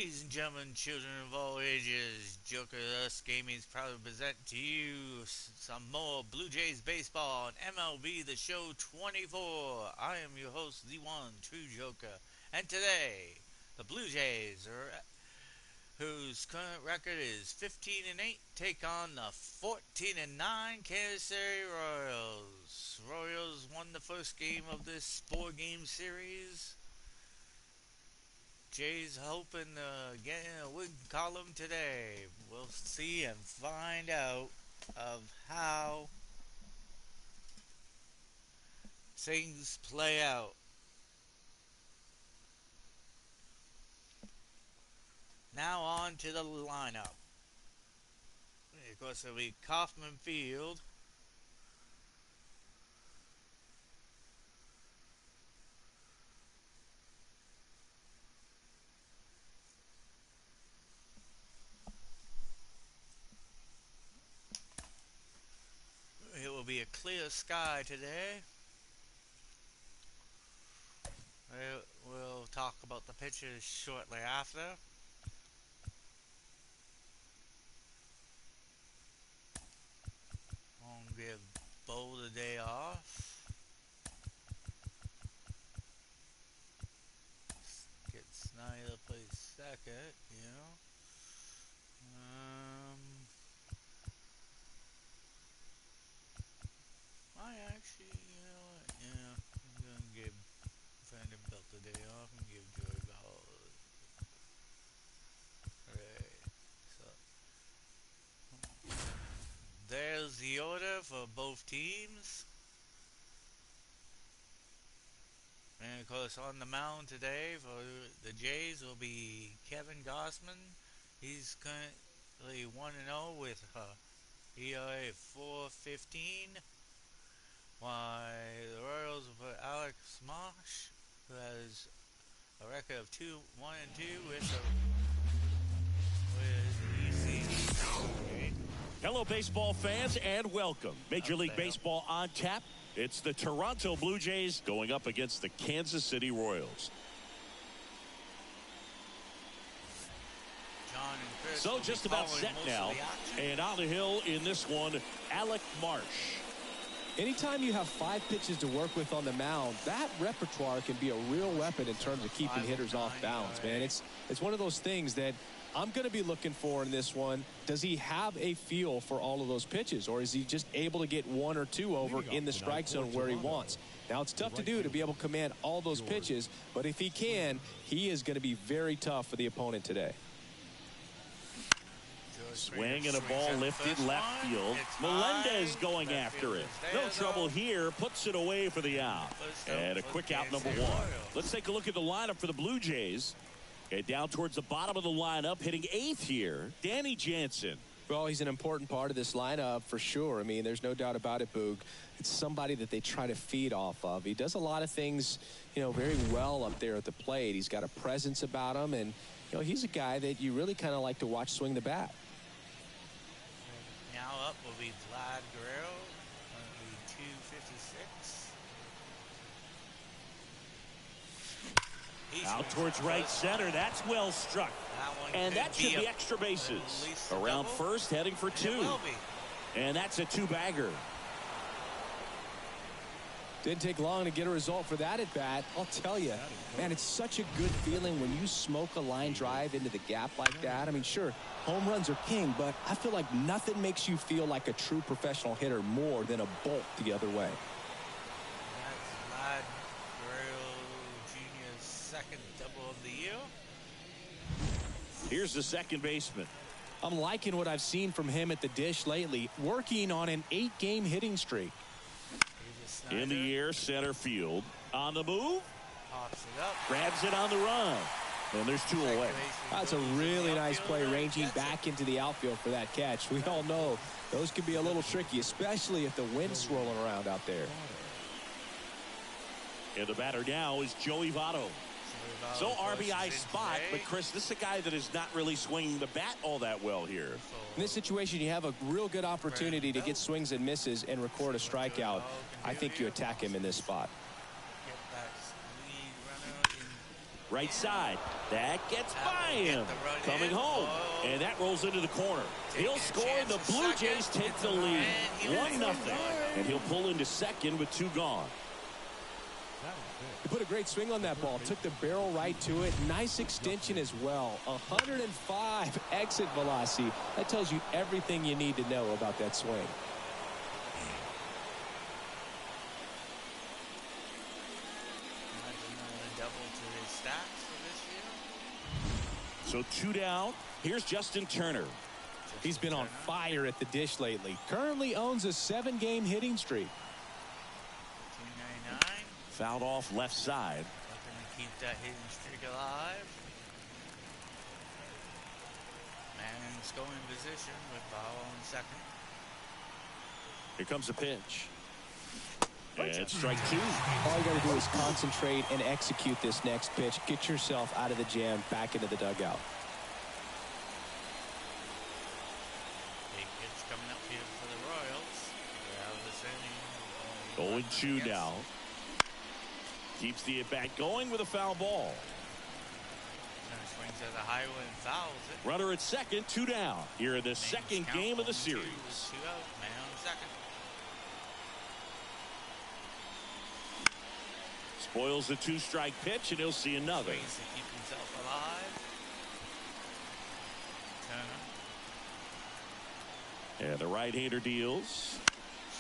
Ladies and gentlemen, children of all ages, Joker Us Gaming is proud to present to you some more Blue Jays baseball on MLB The Show 24. I am your host, the one true Joker, and today the Blue Jays, whose current record is 15-8, take on the 14-9 Kansas City Royals. Royals won the first game of this four-game series. Jay's hoping to get in a win column today. We'll see and find out of how things play out. Now on to the lineup. Of course, it'll be Kaufman Field. It will be a clear sky today. We'll talk about the pitches shortly after. I'll give Bo the day off. Get Snyder to play second, I actually, I'm going to give Vanderbilt the day off and give Joey Bell. Alright, so there's the order for both teams. And of course, on the mound today for the Jays will be Kevin Gossman. He's currently 1-0 with ERA of 4.15. Why the Royals will put Alex Marsh, who has a record of 1-2 with EC. Hello, baseball fans, and welcome. Major League Baseball on tap. It's the Toronto Blue Jays going up against the Kansas City Royals. John and Chris so just about set now, and on the hill in this one, Alec Marsh. Anytime you have 5 pitches to work with on the mound, that repertoire can be a real weapon in terms of keeping hitters off balance, man. It's one of those things that I'm going to be looking for in this one. Does he have a feel for all of those pitches, or is he just able to get 1 or 2 over in the strike zone where he wants? Now, it's tough to do to be able to command all those pitches, but if he can, he is going to be very tough for the opponent today. Swing and a ball lifted left field. Melendez going after it. No trouble here. Puts it away for the out. And a quick out, number 1. Let's take a look at the lineup for the Blue Jays. And down towards the bottom of the lineup, hitting 8th here, Danny Jansen. Well, he's an important part of this lineup for sure. I mean, there's no doubt about it, Boog. It's somebody that they try to feed off of. He does a lot of things, very well up there at the plate. He's got a presence about him, and, he's a guy that you really kind of like to watch swing the bat. Now up will be Vlad Guerrero, will be 256. Out towards right center. That's well struck. And that should be extra bases. Around first, heading for 2. And that's a 2-bagger. Didn't take long to get a result for that at bat. I'll tell you, man, it's such a good feeling when you smoke a line drive into the gap like that. I mean, sure, home runs are king, but I feel like nothing makes you feel like a true professional hitter more than a bolt the other way. That's Vlad Guerrero Jr.'s second double of the year. Here's the second baseman. I'm liking what I've seen from him at the dish lately, working on an 8-game hitting streak. In the air, center field. On the move. Pops it up. Grabs it on the run. And there's 2 away. That's a really nice play, ranging back into the outfield for that catch. We all know those can be a little tricky, especially if the wind's swirling around out there. And the batter now is Joey Votto. So RBI spot, but Chris, this is a guy that is not really swinging the bat all that well here. In this situation, you have a real good opportunity to get swings and misses and record a strikeout. I think you attack him in this spot. Right side. That gets by him. Coming home. And that rolls into the corner. He'll score. The Blue Jays take the lead. 1-0. And he'll pull into second with 2 gone. He put a great swing on that ball. Took the barrel right to it. Nice extension as well. 105 exit velocity. That tells you everything you need to know about that swing. So 2 down. Here's Justin Turner. He's been on fire at the dish lately. Currently owns a 7-game hitting streak. Fouled off left side. Looking to keep that hitting streak alive. Manning's going in position with ball on second. Here comes a pitch. And strike 2. All you got to do is concentrate and execute this next pitch. Get yourself out of the jam, back into the dugout. Big pitch coming up here for the Royals. 0-2 now. Keeps the at-bat going with a foul ball. Swings at the highway and fouls it. Runner at second, 2 down. Here in the second game of the series. 2 out, man on second. Spoils the 2-strike pitch, and he'll see another. Swings to keep himself alive. Turner. And the right-hander deals.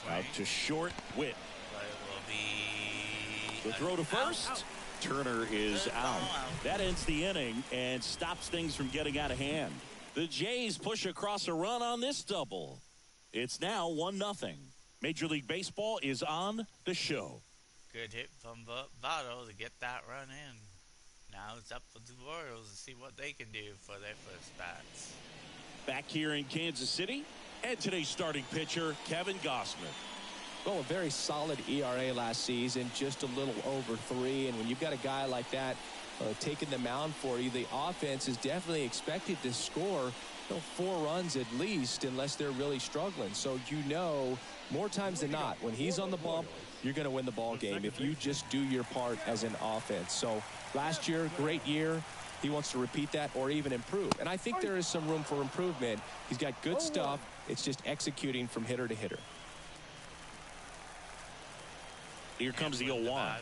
Swing. Out to short, Witt. But it will be The throw to first. Out. Turner is out. That ends the inning and stops things from getting out of hand. The Jays push across a run on this double. It's now 1-0. Major League Baseball is on the show. Good hit from Votto to get that run in. Now it's up for the Royals to see what they can do for their first bats. Back here in Kansas City, and today's starting pitcher, Kevin Gausman. Well, a very solid ERA last season, just a little over 3. And when you've got a guy like that taking the mound for you, the offense is definitely expected to score 4 runs at least, unless they're really struggling. So more times than not, when he's on the bump, you're going to win the ball game if you just do your part as an offense. So last year, great year. He wants to repeat that or even improve. And I think there is some room for improvement. He's got good stuff. It's just executing from hitter to hitter. Here comes the 0-1.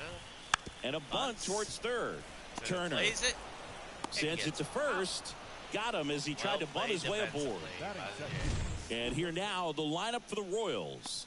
And a bunt towards third. Turner sends it to first. Got him as he tried to bunt his way aboard. And here now, the lineup for the Royals.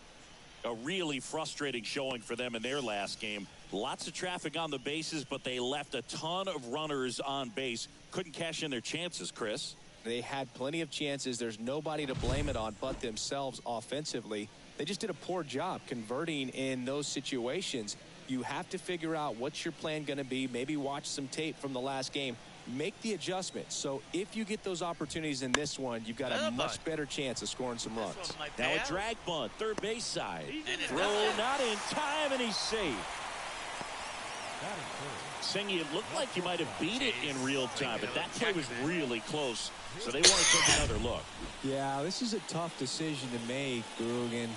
A really frustrating showing for them in their last game. Lots of traffic on the bases, but they left a ton of runners on base. Couldn't cash in their chances, Chris. They had plenty of chances. There's nobody to blame it on but themselves offensively. They just did a poor job converting in those situations. You have to figure out what's your plan going to be. Maybe watch some tape from the last game. Make the adjustments. So if you get those opportunities in this one, you've got a much better chance of scoring some runs. Now a drag bunt, third base side. Throw not in time, and he's safe. Singy, it looked like you might have beat it in real time, but that play was really close. So they want to take another look. Yeah, this is a tough decision to make, Boog, and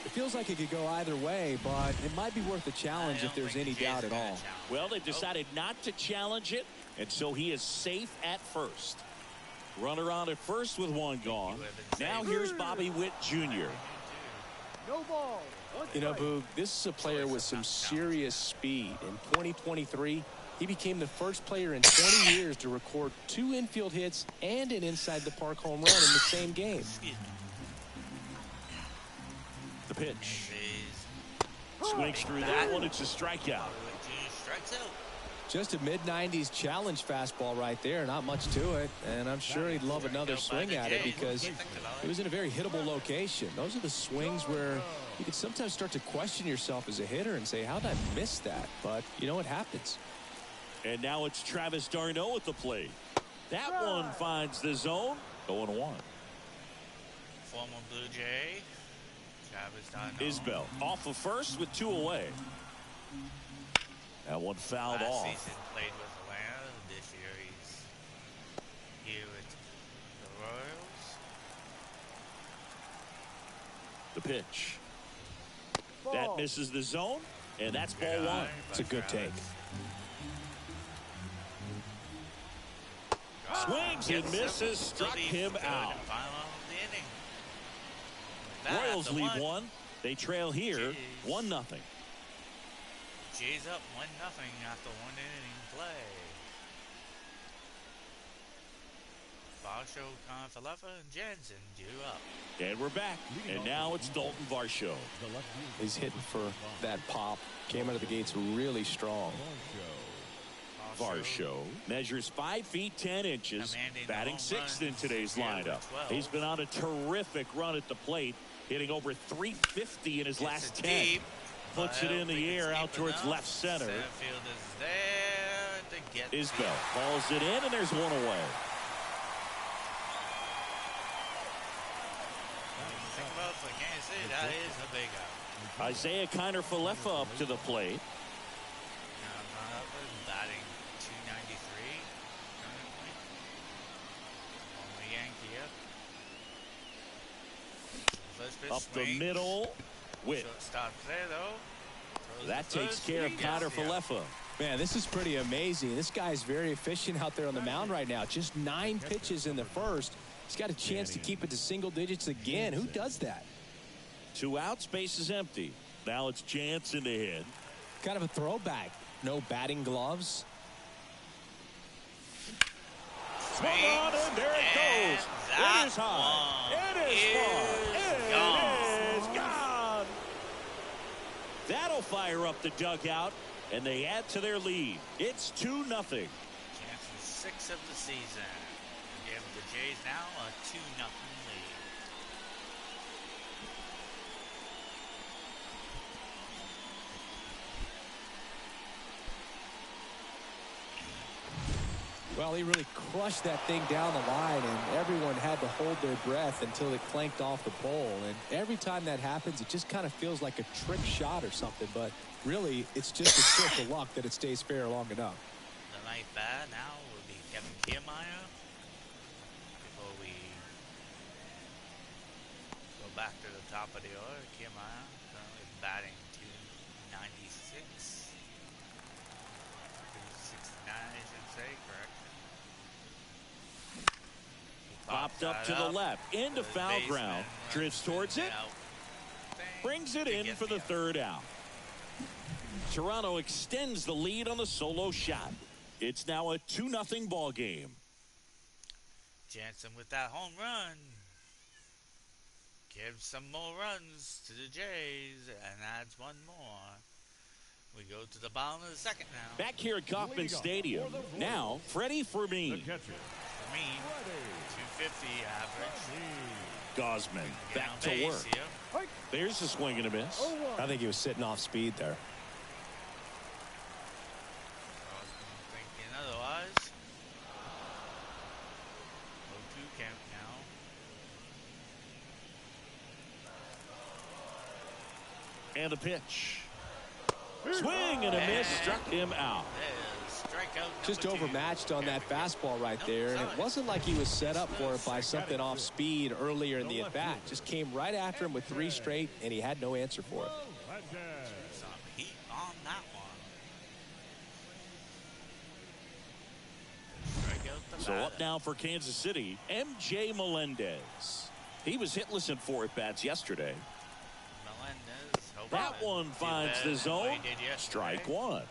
it feels like it could go either way, but it might be worth a challenge if there's any doubt at all. Well, they've decided not to challenge it, and so he is safe at first. Runner on at first with 1 gone. Now here's Bobby Witt Jr. No ball. Boog, this is a player with some serious speed. In 2023, he became the first player in 20 years to record 2 infield hits and an inside-the-park home run in the same game. The pitch. Swings through that one. It's a strikeout. Just a mid-90s challenge fastball right there. Not much to it. And I'm sure he'd love another swing at it because it was in a very hittable location. Those are the swings where you can sometimes start to question yourself as a hitter and say, how did I miss that? But, it happens. And now it's Travis d'Arnaud at the plate. That one finds the zone. 0-1. Former Blue Jay. Travis d'Arnaud. Isbell off of first with 2 away. That one fouled off. Last season played with Atlanta. This year he's here with the Royals. The pitch. That misses the zone, and that's ball 1. It's a good take. Swings and misses, struck him out. Royals lead one. They trail here 1-0. Jays up 1-0 after 1 inning play. Varsho, Confalefa, and Jensen due up. And we're back. And now it's Dalton Varsho. He's hitting for that pop. Came out of the gates really strong. Varsho measures 5 feet 10 inches, batting 6th in today's lineup. He's been on a terrific run at the plate, hitting over .350 in his last 10. Puts it in the air out towards left center. Center field is there to get Isbell calls it in, and there's one away. Think about for Kansas City, that is a big out. Isaiah Kiner-Falefa up to the plate. Batting .293 currently. Only Yankee up. First pitch Up swings. the middle. Witt. Shortstop there though. That takes care of Kiner-Falefa. Man, this is pretty amazing. This guy's very efficient out there on the mound right now. Just 9 pitches in the first. He's got a chance to keep it to single digits again. Who does that? 2 outs, base is empty. Now it's Jansen to hit. Kind of a throwback. No batting gloves. Swung on, and there it goes. It is high. It is far. It is gone. That'll fire up the dugout, and they add to their lead. It's 2-0. Jansen's 6th of the season. Give the Jays now a 2-0 lead. Well, he really crushed that thing down the line, and everyone had to hold their breath until it clanked off the pole. And every time that happens, it just kind of feels like a trick shot or something. But really, it's just a stroke of luck that it stays fair long enough. The ninth bat now will be Kevin Kiermaier. Before we go back to the top of the order, Kiermaier currently batting .296. 269, I should say, correct? Popped up to the left, into foul ground. Drifts towards it. Brings it in for the 3rd out. Toronto extends the lead on the solo shot. It's now a 2-0 ball game. Jansen with that home run gives some more runs to the Jays and adds 1 more. We go to the bottom of the 2nd now. Back here at Kauffman Stadium. Now, Freddie Fermin. Fermin, 250 average. Gosman back to work. Here. There's a swing and a miss. I think he was sitting off speed there. Gosman thinking otherwise. 0-2 count now. And the pitch. Swing and a miss, struck him out. Just overmatched on that fastball right there, and it wasn't like he was set up for it by something off speed earlier in the at-bat. Just came right after him with 3 straight, and he had no answer for it. Some heat on that one. So up now for Kansas City, M.J. Melendez. He was hitless in 4 at-bats yesterday. That one finds the zone. Strike 1. He's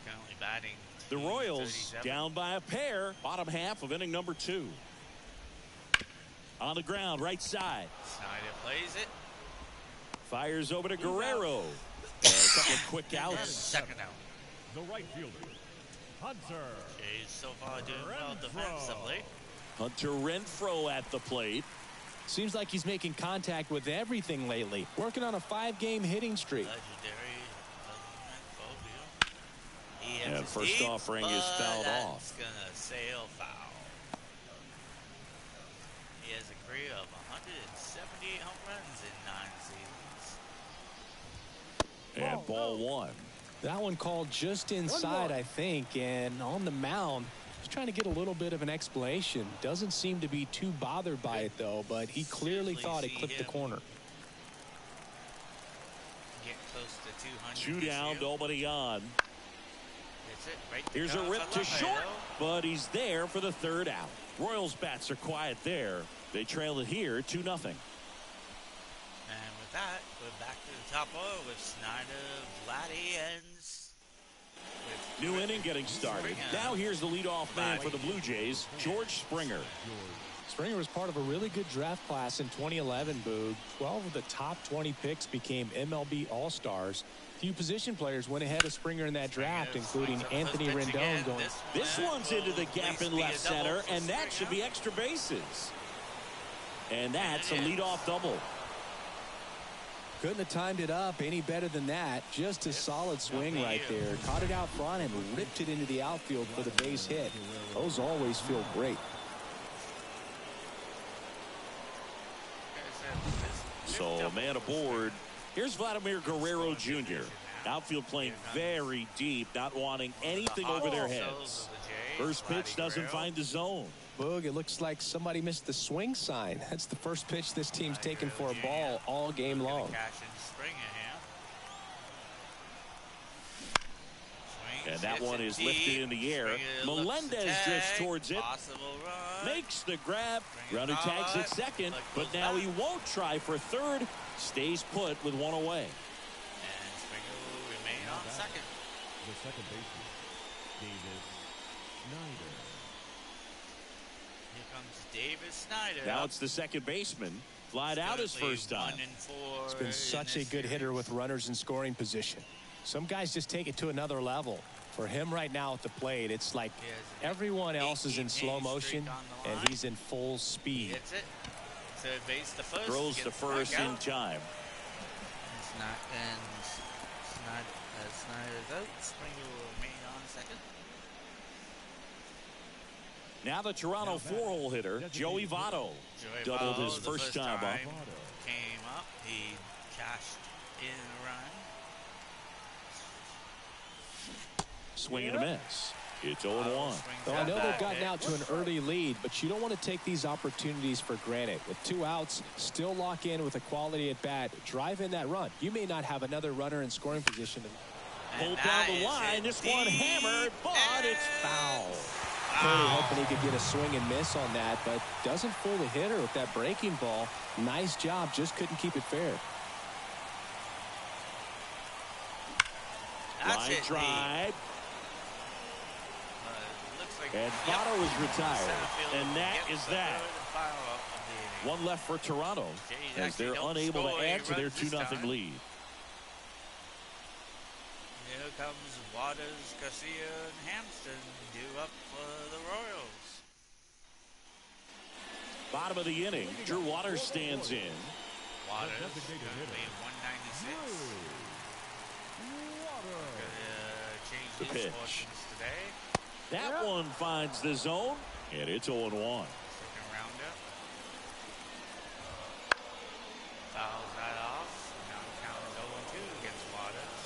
currently batting. The Royals down by a pair. Bottom half of inning number 2. On the ground, right side. Snyder plays it. Fires over to Guerrero. And a couple of quick outs. 2nd out. The right fielder, Hunter. Jays so far doing well defensively. Hunter Renfroe at the plate. Seems like he's making contact with everything lately. Working on a 5-game hitting streak. Legendary. And first offering is fouled off. Gonna sail foul. He has a career of 178 home runs in 9 seasons. And ball 1. That one called just inside, I think, and on the mound, he's trying to get a little bit of an explanation. Doesn't seem to be too bothered by it, though, but he clearly thought it clipped the corner. Get close to 200. 2 down, nobody on. It's it. Right Here's a rip to short, but he's there for the third out. Royals bats are quiet there. They trail it here 2-0. And with that, we're back to the top order with Snyder, Vladdy, and new inning getting started. Now here's the leadoff man for the Blue Jays, George Springer. Springer was part of a really good draft class in 2011, Boog. 12 of the top 20 picks became MLB All-Stars. Few position players went ahead of Springer in that draft, including Anthony Rendon going. This one's into the gap in left center, and that should be extra bases. And that's a leadoff double. Couldn't have timed it up any better than that. Just a solid swing right there. Caught it out front and ripped it into the outfield for the base hit. Those always feel great. So, man aboard. Here's Vladimir Guerrero Jr. Outfield playing very deep, not wanting anything over their heads. First pitch doesn't find the zone. Boog, it looks like somebody missed the swing sign. That's the first pitch this team's taken for a ball all game long. And that one is lifted in the air. Melendez drifts towards it. Makes the grab. Runner tags at second, but now he won't try for third. Stays put with one away. And Springer will remain on second. The second baseman, Davis Snyder. Here comes Davis Snyder. Now it's the second baseman. Flied out his first time. It's been such a good hitter with runners in scoring position. Some guys just take it to another level. For him right now at the plate, it's like everyone else is in slow motion and he's in full speed. Hits it. Third base, the first. Throws the first in time. Snyder's out. Springer will remain on second. Now the Toronto four-hole hitter, Joey Votto. Doubled his first time up. Came up. He cashed in a run. Swing and a miss. It's 0-1. Well, I know they've gotten out to an early lead, but you don't want to take these opportunities for granted. With 2 outs, still lock in with a quality at bat. Drive in that run. You may not have another runner in scoring position. Pulled down the line. This one hammered, but it's foul. Totally hoping he could get a swing and miss on that, but doesn't fool the hitter with that breaking ball. Nice job. Just couldn't keep it fair. Line drive. And Votto is retired. And that is that. One left for Toronto as they're unable to add to their 2-0 lead. Here comes Waters, Garcia, and Hampton due up for the Royals. Bottom of the inning, Drew Waters stands in. Waters, weighing 196. The pitch. That one finds the zone, and it's 0-1. Second rounder. Fouls that off. Now the count is 0-2 against Waters.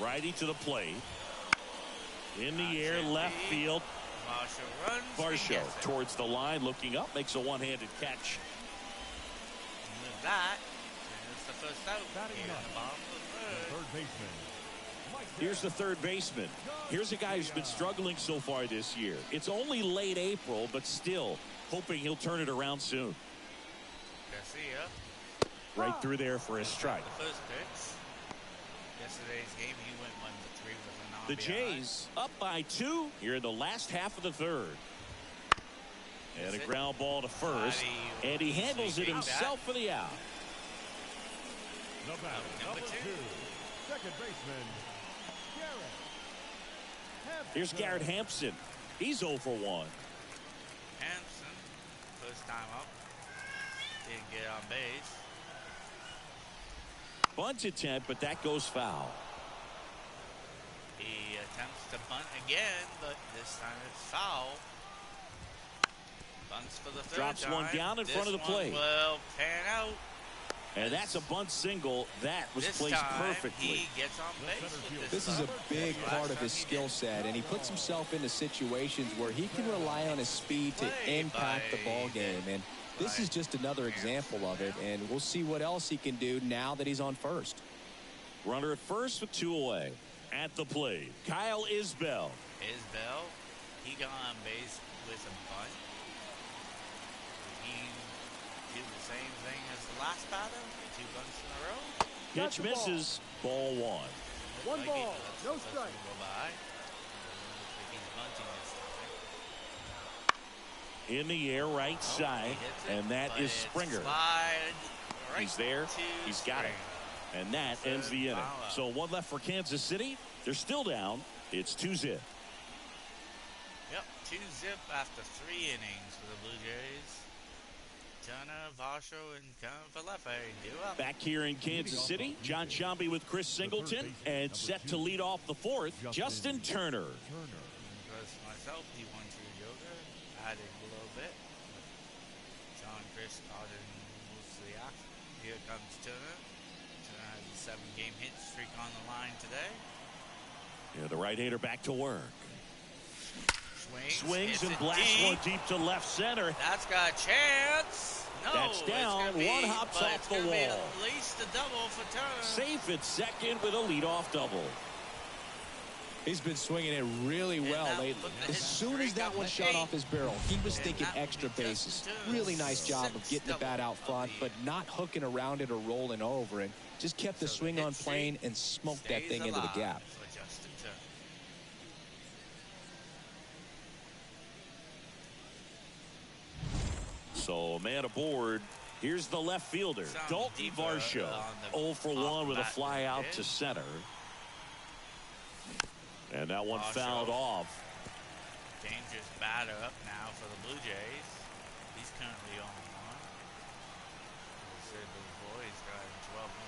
Righty to the plate. In the air, left field. Varsho towards the line, looking up, makes a one-handed catch. And with that, it's the first out here in the bottom of the third. Third baseman. Here's the third baseman. Here's a guy who's been struggling so far this year. It's only late April, but still hoping he'll turn it around soon. Garcia. Right through there for a strike. The first pitch. Yesterday's game, he went 1-3 with an RBI. The Jays up by 2 here in the last half of the third. And a ground ball to first. And he handles it himself for the out. Number 2. Second baseman. Here's Garrett Hampson. He's 0 for 1. Hampson, first time up. Didn't get on base. Bunt attempt, but that goes foul. He attempts to bunt again, but this time it's foul. Bunts for the third Drops time. one down in front of the plate. Will pan out. And that's a bunt single. That was placed perfectly. He gets on base with this is a big part of his skill set, and he puts himself into situations where he can rely on his speed to impact the ball game. And this is just another example of it, and we'll see what else he can do now that he's on first. Runner at first with 2 away. At the plate, Kyle Isbell. Isbell, he got on base with a bunt. He did the same thing as the last batter. 2 bunts in a row. Pitch misses. Ball 1. One ball, no strike. Go by. Looks like he's bunting this time. In the air, right side, and that is Springer. Right, he's there. He's got it. And that ends the inning. So 1 left for Kansas City. They're still down. It's 2-zip. Yep, 2-zip after 3 innings for the Blue Jays. Turner, Varsho, and Falefe due up. Back here in Kansas City, John Sciambi with Chris Singleton, and set to lead off the 4th, Justin Turner. Because myself, D1 yoga, added a little bit. John Chris caught in most of the action. Here comes Turner. Turner has a 7-game hit streak on the line today. Yeah, the right-hander back to work. Swings and blasts one deep to left center. That's got a chance. No, that's down. One hops off the wall. At least a double for Turner. Safe at second with a leadoff double. He's been swinging it really well lately. As soon as that one shot off his barrel, he was thinking extra bases. Really nice job of getting the bat out front, but not hooking around it or rolling over it. Just kept the swing on plane and smoked that thing into the gap. So, man aboard. Here's the left fielder, Dalton Varsho. 0 for 1 with a fly out to center. And that one fouled off. Dangerous batter up now for the Blue Jays. He's currently on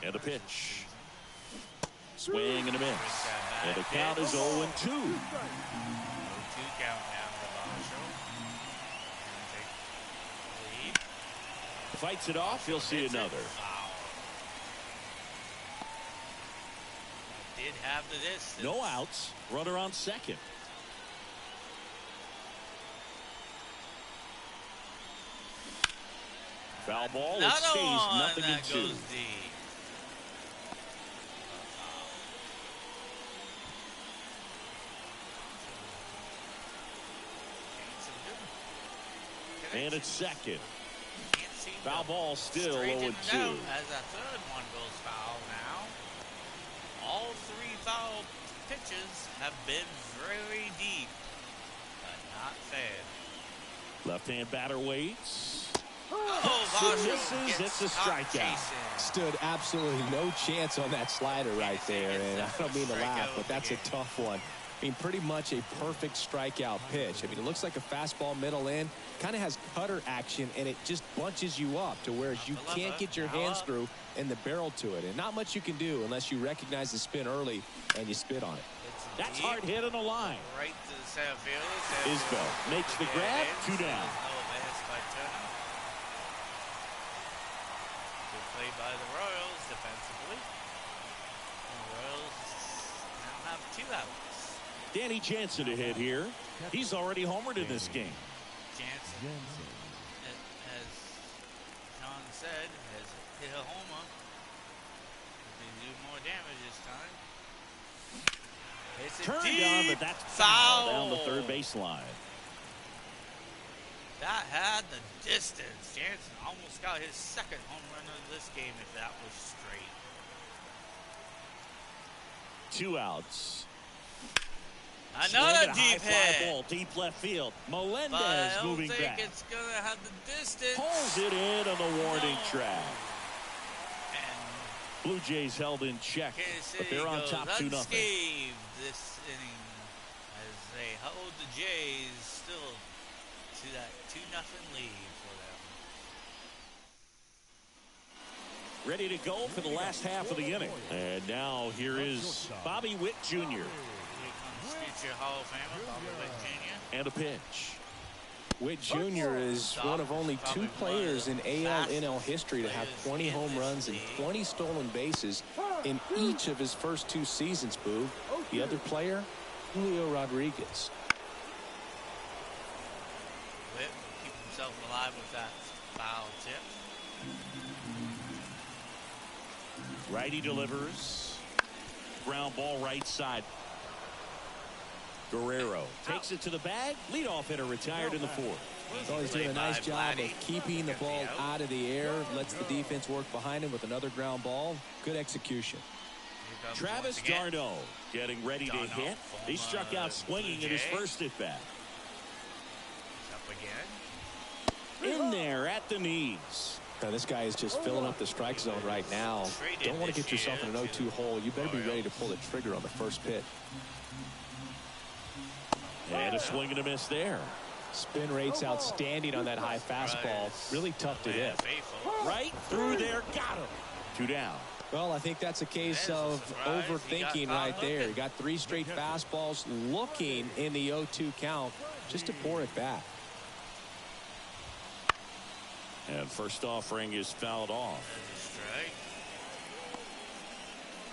1. And a pitch. Swing and a miss. And the count is 0-2. 0-2 count now for Varsho. Fights it off. He'll see another. Did have the distance. No outs. Runner on second. Foul ball. It stays nothing in 2. And it's second. Foul ball still 0-2. As that 3rd one goes foul now. All 3 foul pitches have been very deep, but not fair. Left-hand batter waits. Misses. It's a strikeout. Stood absolutely no chance on that slider right there, and I don't mean to laugh, but that's a tough one. I mean, pretty much a perfect strikeout pitch. I mean, it looks like a fastball middle in, kind of has cutter action, and it just bunches you up to where you can't get your hands through and the barrel to it. And not much you can do unless you recognize the spin early and you spit on it. That's hard hit on the line. Right to the center field. Isbell makes the grab. 2 down. Good play by the Royals defensively. And the Royals now have 2 outs. Danny Jansen to hit here. He's already homered in this game. Jansen, as John said, has hit a homer. They do more damage this time. It's turned on, but that's foul down the third baseline. That had the distance. Jansen almost got his 2nd home run of this game if that was straight. 2 outs. Another deep hit. Ball, deep left field. Melendez moving back. I don't think it's going to have the distance. Holds it in on the warning track. And Blue Jays held in check, but they're on top 2-0. This inning as they hold the Jays still to that 2-0 lead for them. Ready to go for the last half of the inning. And now here is Bobby Witt Jr. Future Hall of Famer, Bobby Witt Jr. And a pitch. Witt Jr. is one of only 2 players in AL-NL history to have 20 home runs and 20 stolen bases in each of his first 2 seasons, Boo. The other player, Julio Rodriguez. Witt will keep himself alive with that foul tip. Righty delivers. ground ball right side. Guerrero takes it to the bag. Leadoff hitter retired in the fourth. Well, he's doing a nice job of keeping the ball out of the air. Lets the defense work behind him with another ground ball. Good execution. Travis d'Arnaud getting ready to hit. He struck out swinging in his first at bat. Up again. In there at the knees. Now, this guy is just filling up the strike zone right now. Don't want to get yourself in an 0-2 hole. You better be ready to pull the trigger on the first pitch. And a swing and a miss there. Spin rate's outstanding on that high fastball. Really tough to hit. Right through there. Got him. 2 down. Well, I think that's a case of overthinking right there. You got 3 straight fastballs looking in the 0-2 count just to pour it back. And first offering is fouled off. That's a strike.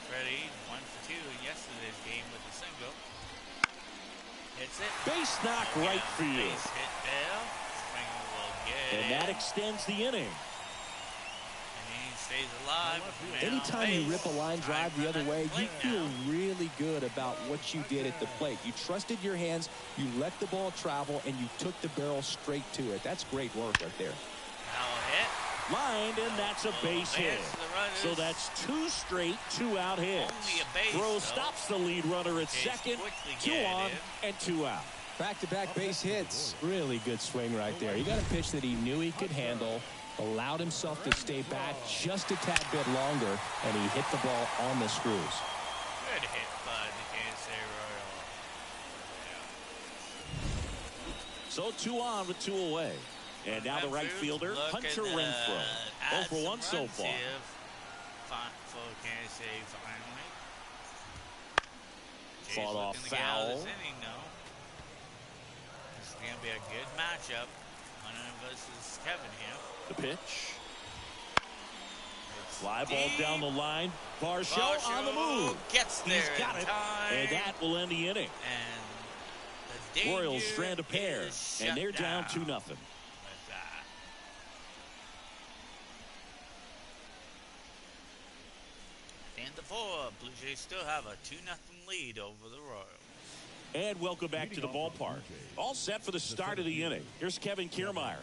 Freddie 1 for 2 in yesterday's game with a single. Hits it. Base knock right field. Base hit there. Springer will get And that extends the inning. And he stays alive. Anytime you rip a line drive the other way, you feel really good about what you did at the plate. You trusted your hands, you let the ball travel, and you took the barrel straight to it. That's great work right there. Hit. Lined, and that's a base hit. So that's 2 straight 2-out hits. Throw stops the lead runner at second. 2 on and 2 out. Back-to-back base hits. Really good swing right there. He got a pitch that he knew he could handle, allowed himself to stay back just a tad bit longer, and he hit the ball on the screws. Good hit, bud. You can't say Royal. So 2 on with 2 away. And now the right fielder, Hunter Renfroe. 0 for 1 so far. Fought off foul. This is going to be a good matchup. Hunter versus Kevin here. The pitch. Fly ball down the line. Varsho on the move. Gets there. He's got it. And that will end the inning. And the Royals strand a pair. And they're down 2-0. And the 4, Blue Jays still have a 2-0 lead over the Royals. And welcome back to the ballpark. All set for the start of the inning. Here's Kevin Kiermaier.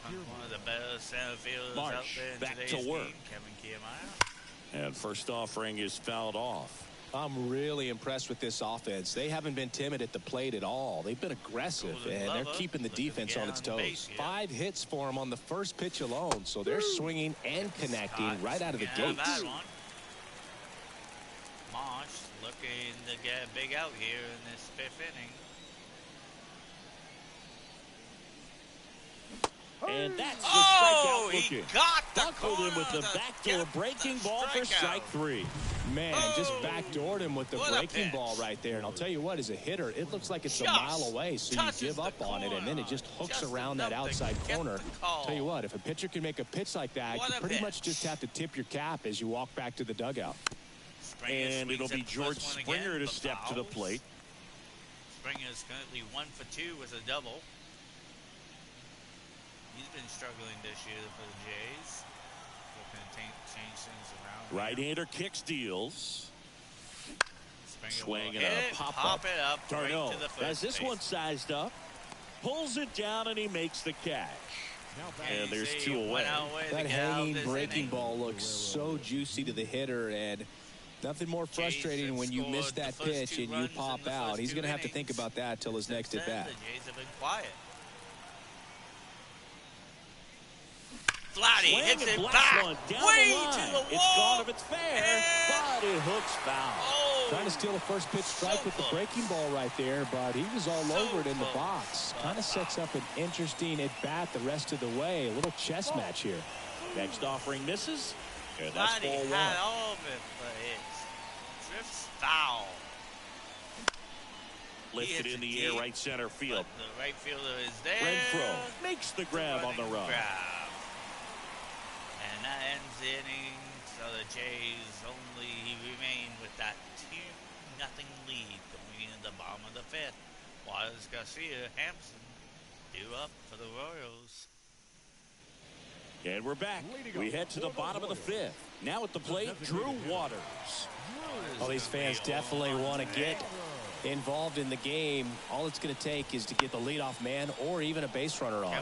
One of the best center fielders Marsh, out there in back today's to work. game, Kevin Kiermaier. And first offering is fouled off. I'm really impressed with this offense. They haven't been timid at the plate at all. They've been aggressive, and they're keeping the defense on its toes. 5 hits for them on the first pitch alone, so they're swinging and connecting right out of the gates. Marsh looking to get a big out here in this 5th inning. And that's the strikeout looking. He got the buckled him with the backdoor breaking ball for strike 3. Man, just backdoored him with the breaking ball right there. And I'll tell you what, as a hitter, it looks like it's a mile away, so you give up on it, and then it just hooks around that outside corner. Tell you what, if a pitcher can make a pitch like that, you pretty much just have to tip your cap as you walk back to the dugout. And it'll be George Springer to step to the plate. Springer is currently 1 for 2 with a double. He's been struggling this year for the Jays. Looking to change things around. Right-hander kicks, deals. Swing and a pop it up. d'Arnaud has this base. one sized up. Pulls it down, and he makes the catch. And there's 2 away. That hanging breaking ball looks so juicy to the hitter, and nothing more frustrating when you miss that pitch and you pop out. He's going to have to think about that till his next at bat. The Jays have been quiet. Flatty hits it back way to the wall. It's gone if it's fair, but it hooks foul. Trying to steal a first pitch strike with the breaking ball right there, but he was all over it in the box. Kind of sets up an interesting at bat the rest of the way. A little chess match here. Next offering misses, and that's Flatty 4-1. had all of it, but it drifts foul. Lifted in the air, right center field. But the right fielder is there. Renfroe makes the grab on the run. And that ends the inning, so the Jays only remain with that 2-0 lead going into the bottom of the 5th. Juarez, Garcia, Hampson due up for the Royals. And we're back. We head to the bottom of the 5th. Now at the plate, Drew Waters. Well, these fans definitely want to get involved in the game. All it's going to take is to get the leadoff man or even a base runner on.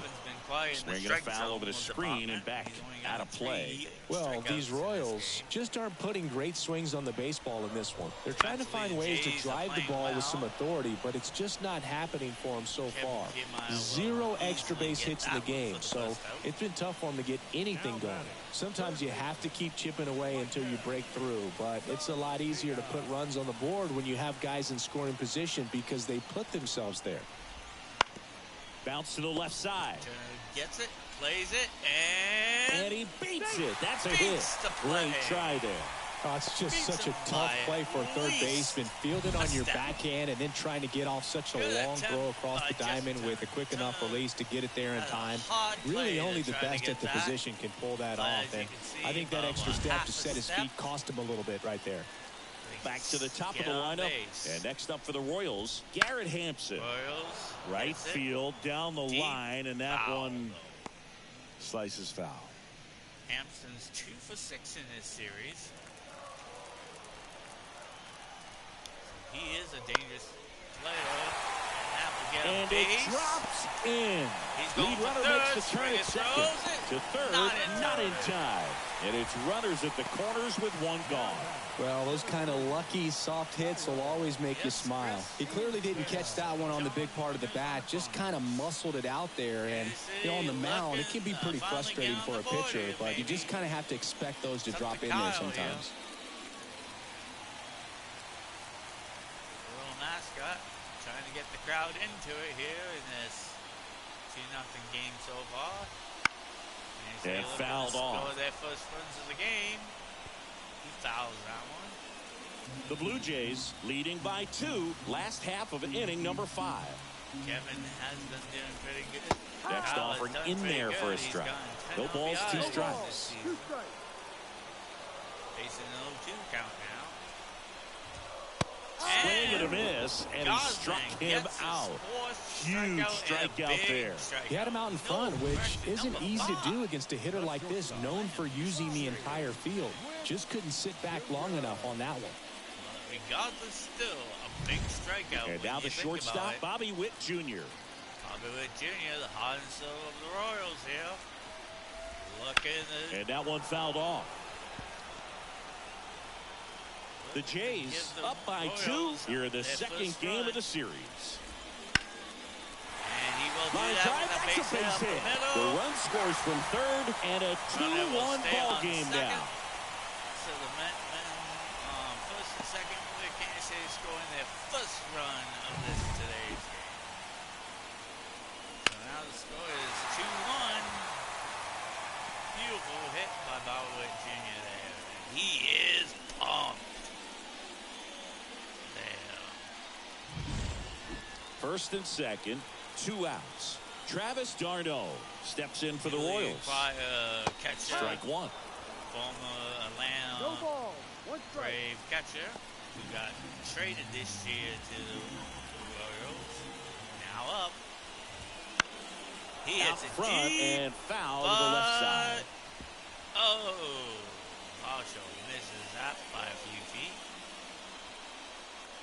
Swinging a foul over the screen and back out of play. Well, these Royals just aren't putting great swings on the baseball in this one. They're trying to find ways to drive the ball with some authority, but it's just not happening for them so far. 0 extra base hits in the game, so it's been tough for them to get anything going. Sometimes you have to keep chipping away until you break through, but it's a lot easier to put runs on the board when you have guys in scoring position because they put themselves there. Bounce to the left side. Gets it, plays it, and he beats it. That's a hit. Great try there. Oh, it's just such a tough play for a third baseman. Fielded on your backhand and then trying to get off such a long throw across the diamond with a quick enough release to get it there in time. Really only the best at the position can pull that off. And I think that extra step to set his feet cost him a little bit right there. Back to the top of the lineup. And next up for the Royals, Garrett Hampson. Right field, down the line, and that one slices foul. Hampson's 2 for 6 in this series. He is a dangerous player. And it drops in. Lead runner makes the turn at second. To third, not in time. And it's runners at the corners with 1 gone. Well, those kind of lucky soft hits will always make you smile. He clearly didn't catch that one on the big part of the bat, just kind of muscled it out there. And on the mound, it can be pretty frustrating for a pitcher, but you just kind of have to expect those to drop in there sometimes. Little mascot trying to get the crowd into it here in this 2-0 game so far. And fouled off. Their first runs of the game. He fouls that one. The Blue Jays leading by 2. Last half of inning number 5. Kevin has been doing pretty good. Next offering in there for a strike. No balls, 2 strikes. Facing an 0-2 count now. Swing and a miss, and he struck him out. Huge strikeout there. He had him out in front, which isn't easy to do against a hitter like this, known for using the entire field. Just couldn't sit back long enough on that one. Regardless, still a big strikeout. And now the shortstop, Bobby Witt Jr. Bobby Witt Jr., the heart and soul of the Royals here. And that one fouled off. The Jays up by 2 here in the second game of the series. And he will do that with a base hit. The run scores from third and a 2-1 ball game now. So the men first and second, the Kansas City scoring their first run of today's game. So now the score is 2-1. Beautiful hit by Bobby Witt Jr. there. He is pumped. First and second, 2 outs. Travis d'Arnaud steps in for the Royals. Strike 1. Former Atlanta No ball. 1 strike. Brave catcher who got traded this year to the Royals. Now up. He hits out it front deep, and foul to the left side. Oh, Marshall misses that by a few feet.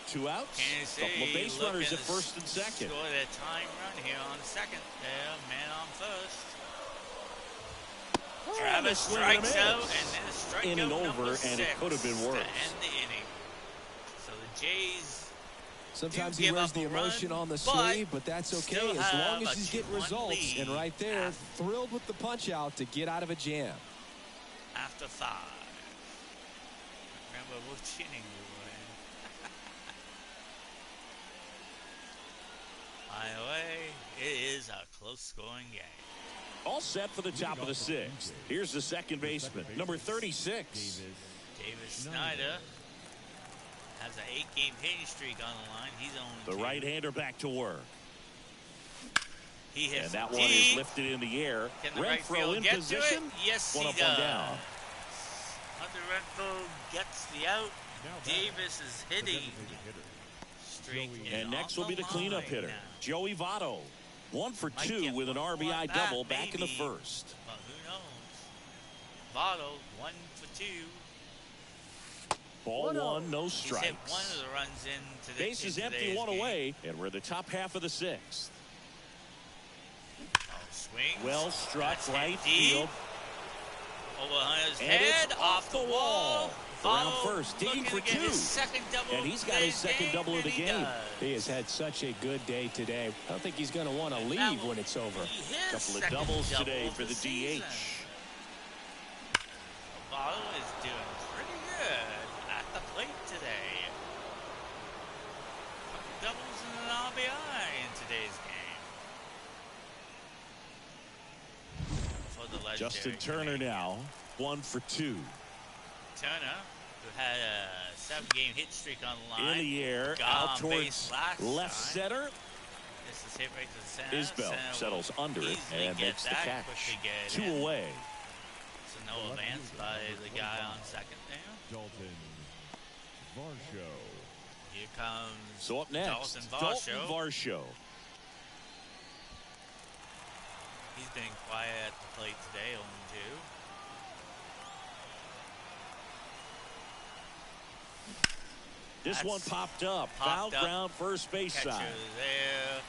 2 outs. Couple of base runners at first and second. Score their time run here on second. There, man on first. Travis strikes out, and then a strikeout in and over, and it could have been worse. To end the inning. So the Jays. Sometimes he wears the emotion on the sleeve, but that's okay as long as he's getting results. And right there, thrilled with the punch out to get out of a jam. After 5. Remember which inning we were in. By the way, it is a close scoring game. All set for the top of the 6th. Here's the second baseman, number 36. Davis Snyder has an 8-game hitting streak on the line. He's on the right-hander back to work. He hits and that one is lifted in the air. Can the right field in get position. To it? Yes, one he up, does. One down. Hunter Renfroe gets the out. Davis is hitting. And next will be the cleanup hitter, now. Joey Votto. 1 for 2 with an RBI double back in the first. But who knows? Votto, 1 for 2. Ball one, no strikes. He's hit one of the runs into the base is empty, one away, and we're in the top half of the 6th. Swings. Well struck, right field. Over Hunter's head, off the wall. Around first, digging for 2. And he's got his second double of the game. He has had such a good day today. I don't think he's going to want to leave when it's over. A couple of doubles today for the DH. Votto is doing pretty good at the plate today. Doubles and an RBI in today's game. For the legendary Justin Turner now, 1 for 2. Turner, who had a 7-game hit streak on the line. In the air, out towards left center. This is hit right to the center. Isbell settles under it and makes the catch. 2 away. So no advance by the guy on second there. Dalton Varsho. Here comes so up next, Dalton Varsho. He's been quiet at the plate today, 0-2. This one popped up. Foul ground, first base side. There.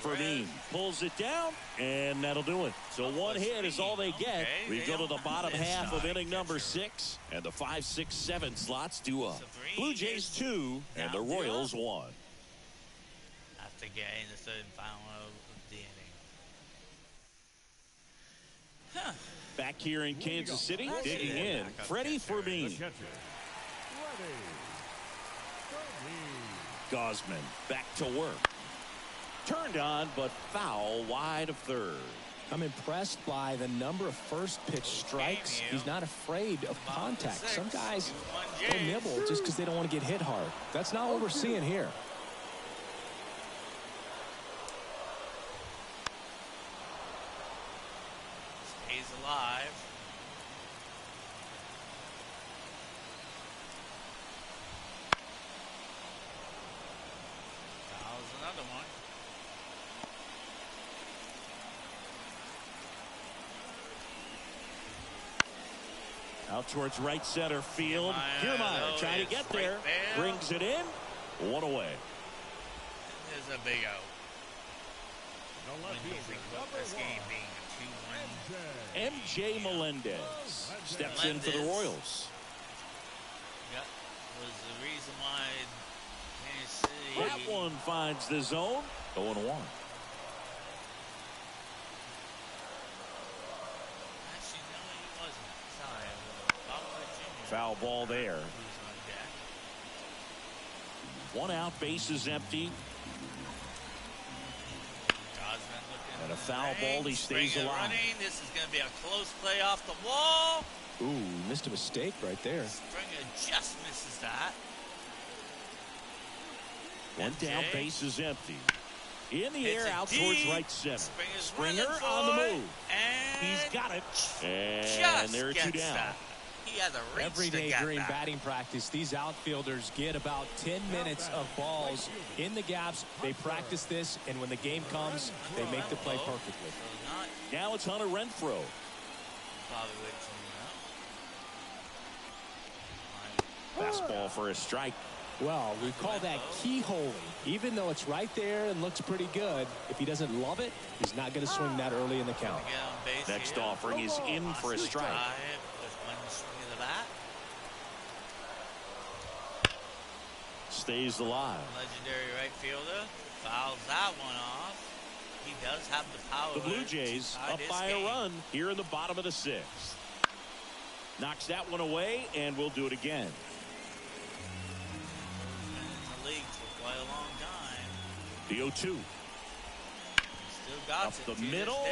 Fermin pulls it down, and that'll do it. So one hit is all they get. We go to the bottom half of inning number 6, and the 5, 6, 7 slots due up. Blue Jays 2, and the Royals 1. After getting the third and final of the inning. Back here in Kansas City, digging in, Freddie Fermin. Gosman back to work. Turned on, but foul wide of third. I'm impressed by the number of first pitch strikes. He's not afraid of contact. Some guys will nibble just because they don't want to get hit hard. That's not what we're seeing here. Stays alive. Another one. Out towards right center field. Kiermaier trying to get there. Brings it in. 1 away. There's a big out. When you think about this game being a 2-1. MJ Melendez steps in for the Royals. That was the reason why Kansas City. That one finds the zone. 0-1. Actually, no, he wasn't. Sorry. Foul ball there. 1 out, base is empty. And a foul ball, he stays alive. This is going to be a close play off the wall. Ooh, missed a mistake right there. Springer just misses that. 1 down, base is empty. In the air, out towards right center. Springer on the move. And he's got it. And there are 2 down. He has a reach every day during batting practice, these outfielders get about 10 minutes of balls in the gaps. They practice this, and when the game comes, they make the play perfectly. Now it's Hunter Renfroe. Fastball for a strike. Well, we call that keyholing. Even though it's right there and looks pretty good, if he doesn't love it, he's not going to swing that early in the count. Next offering is in for a strike. Stays alive. Legendary right fielder fouls that one off. He does have the power. The Blue Jays up by a run here in the bottom of the 6th. Knocks that one away, and we'll do it again. In the league for quite a long time. The 0-2. Still got up the middle.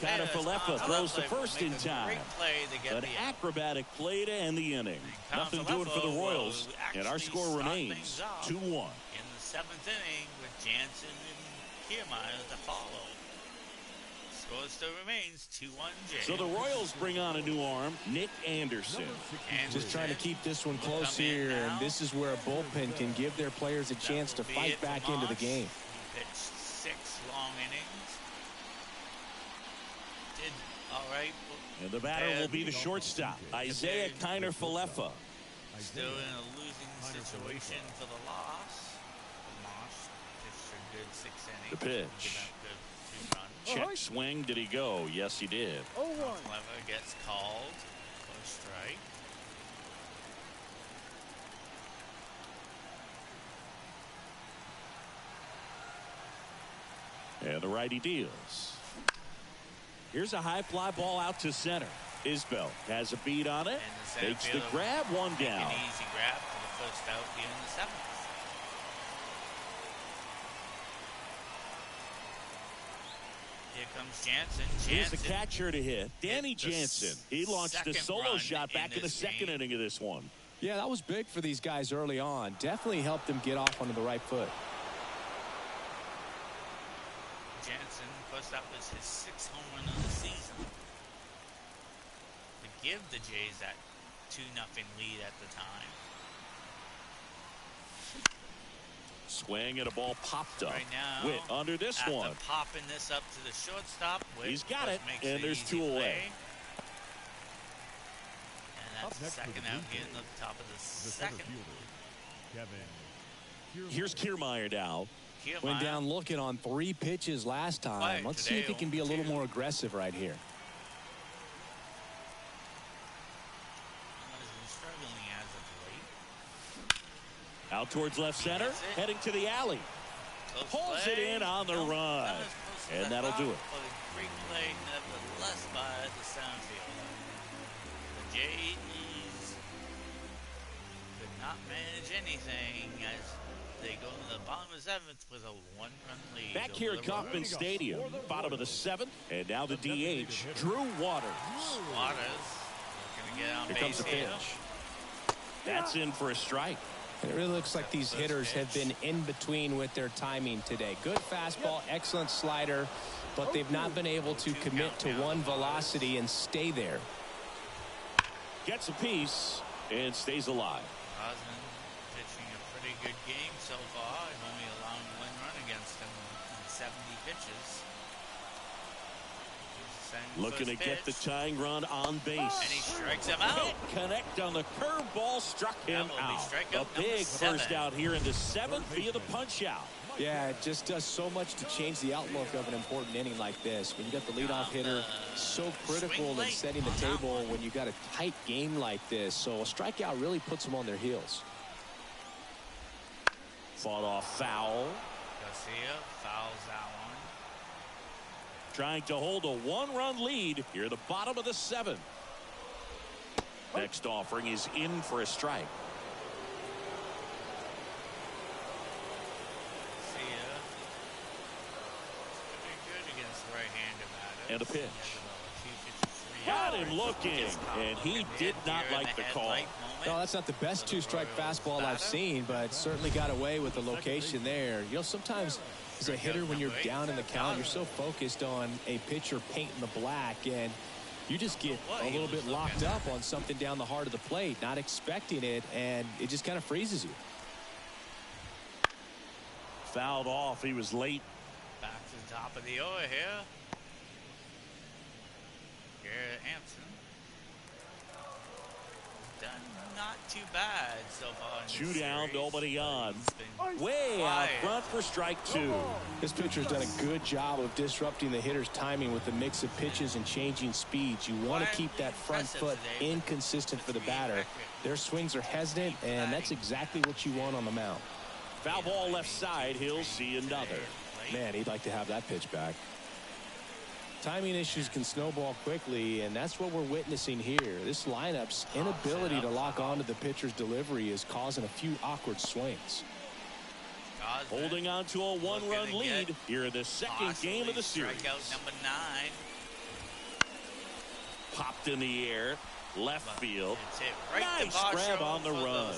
Kind of Falefa throws the first in time. An acrobatic play to end the inning. Nothing doing for the Royals, and our score remains 2-1. In the 7th inning with Jansen and Kiermaier to follow. Score still remains 2-1 Jays. So the Royals bring on a new arm, Nick Anderson. Just trying to keep this one close here, and this is where a bullpen can give their players a chance to fight back into the game. He pitched 6 long innings. did all right. And the batter will be the shortstop, Isaiah Kiner-Falefa. Still in a losing situation for the loss. Moss pitched a good 6 innings. The pitch. Good 2 runs. Check swing. Did he go? Yes, he did. Clever gets called for a strike. And the righty deals. Here's a high fly ball out to center. Isbell has a beat on it. Takes the grab, one down. An easy grab for the first out here in the 7th. Here comes Jansen. Here's the catcher to hit. Danny Jansen. He launched a solo shot back in the second inning of this one. Yeah, that was big for these guys early on. Definitely helped them get off onto the right foot. Jansen, first up, was his 6th home run of the season. To give the Jays that 2-0 lead at the time. Swing and a ball popped up. Right now, Witt under this one. Popping this up to the shortstop. Witt He's got it, and there's 2 play. away. And that's the second out here in the top of the second. Here's Kiermaier now. Went down looking on 3 pitches last time. Let's see if he can be a little more aggressive right here. Out towards left center, heading to the alley. Pulls it in on the run. And that'll do it. Great play, nevertheless, by the center fielder. The Jays could not manage anything as they go to the bottom of the 7th with a 1-run lead. Back here at Kauffman Stadium, bottom of the 7th, and now the DH, Drew Waters. Waters looking to get on base. Here comes the pitch. That's in for a strike. It really looks like these hitters have been in between with their timing today. Good fastball, excellent slider, but they've not been able to commit to one velocity and stay there. Gets a piece and stays alive. Osmond pitching a pretty good game so far and only allowing 1 run against him on 70 pitches. Looking to get the tying run on base. And he strikes him out. Can't connect on the curveball, struck him out. A big first out here in the 7th via the punch out. Yeah, it just does so much to change the outlook of an important inning like this. When you got the leadoff hitter, so critical in setting the table when you got a tight game like this. So a strikeout really puts them on their heels. Fought off foul. Garcia fouls that one. Trying to hold a 1-run lead here at the bottom of the 7th. Next offering is in for a strike. And a pitch. Got him looking, and he did not like the call. No, that's not the best 2-strike fastball I've seen, but certainly got away with the location there. You know, sometimes as a hitter, when you're down in the count, you're so focused on a pitcher painting the black, and you just get a little bit locked up on something down the heart of the plate, not expecting it, and it just kind of freezes you. Fouled off. He was late. Back to the top of the order here. Garrett Hampson. Done not too bad so far. 2 down, nobody on. Way out front for strike 2. This pitcher's done a good job of disrupting the hitter's timing with the mix of pitches and changing speeds. You want to keep that front foot inconsistent for the batter. Their swings are hesitant, and that's exactly what you want on the mound. Foul ball left side. He'll see another. Man, he'd like to have that pitch back. Timing issues can snowball quickly, and that's what we're witnessing here. This lineup's inability to lock onto the pitcher's delivery is causing a few awkward swings. Holding on to a 1-run lead here in the second game of the series. Strikeout number 9. Popped in the air, left field. Nice grab on the run.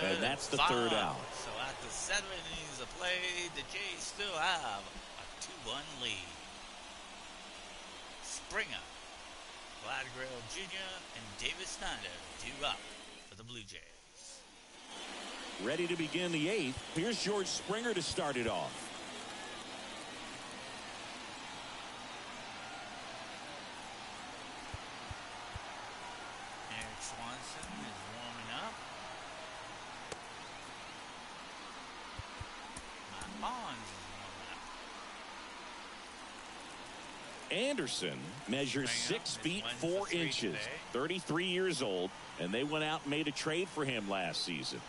And that's the 3rd out. So after 7 innings of play, the Jays still have a 2-1 lead. Springer, Vlad Guerrero Jr., and David Snyder due up for the Blue Jays. Ready to begin the 8th. Here's George Springer to start it off. Bonds is on that. Anderson measures 6 feet 4 inches, 33 years old, and they went out and made a trade for him last season.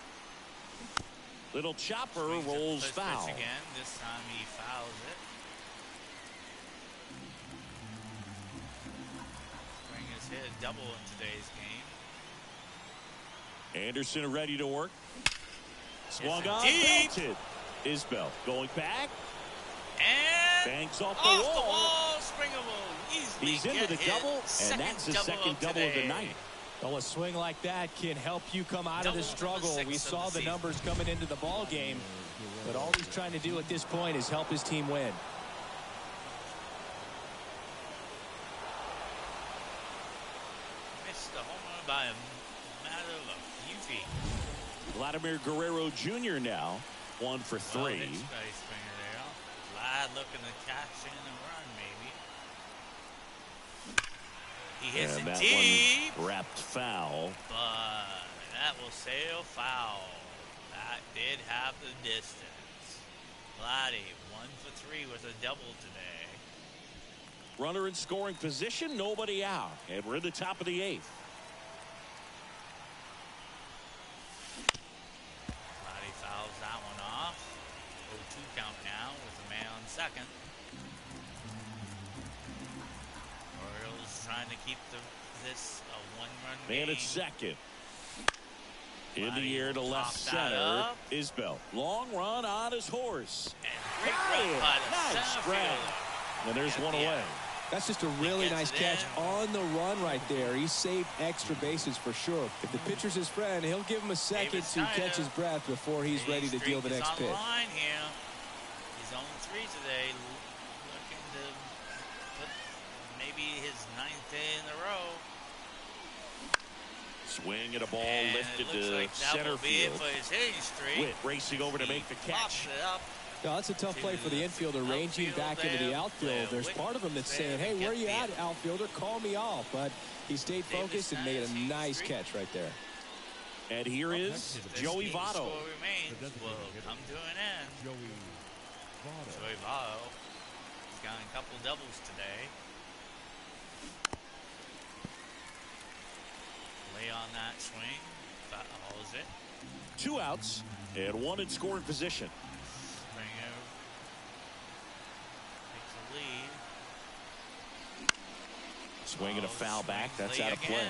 Little chopper rolls foul. Again. This time he fouls it. Spring has hit a double in today's game. Anderson ready to work. Swung on, belted. Isbell going back. And banks off the wall. Springer will easily He's into the double, and that's the second double of the night. Well, a swing like that can help you come out of the struggle. We saw the numbers coming into the ball game, but all he's trying to do at this point is help his team win. Missed the home run by a matter of a few feet. Vladimir Guerrero Jr. now 1 for 3. Well, Vlad looking to cash in and run, maybe. He hits and it that deep. One wrapped foul. But that will sail foul. That did have the distance. Vladdy 1 for 3 with a double today. Runner in scoring position, nobody out. And we're in the top of the 8th. Vladdy fouls that one off. 0-2 count now with a man on second. Orioles trying to keep this a one-run game. Man at second. In the air to left center. Isbell. Long run on his horse. And great run by the nice grab. And there's one away. That's just a really nice catch on the run right there. He saved extra bases for sure. If the pitcher's his friend, he'll give him a second to catch his breath before he's ready to deal the next pitch. He's on the line here. He's on 3 today. Looking to put maybe his 9th in a row. Swing at a ball lifted to center field. Witt racing over to make the catch. No, that's a tough play for the infielder, ranging back into the outfield. There's part of him that's saying, hey, where are you at, outfielder? Call me off. But he stayed focused and made a nice catch right there. And here is Joey Votto. Will come to an end. Joey Votto. He's got a couple doubles today. Lay on that swing. Fouls it. 2 outs and 1 in scoring position. Springer takes a lead. Swing and a foul back. That's out of play.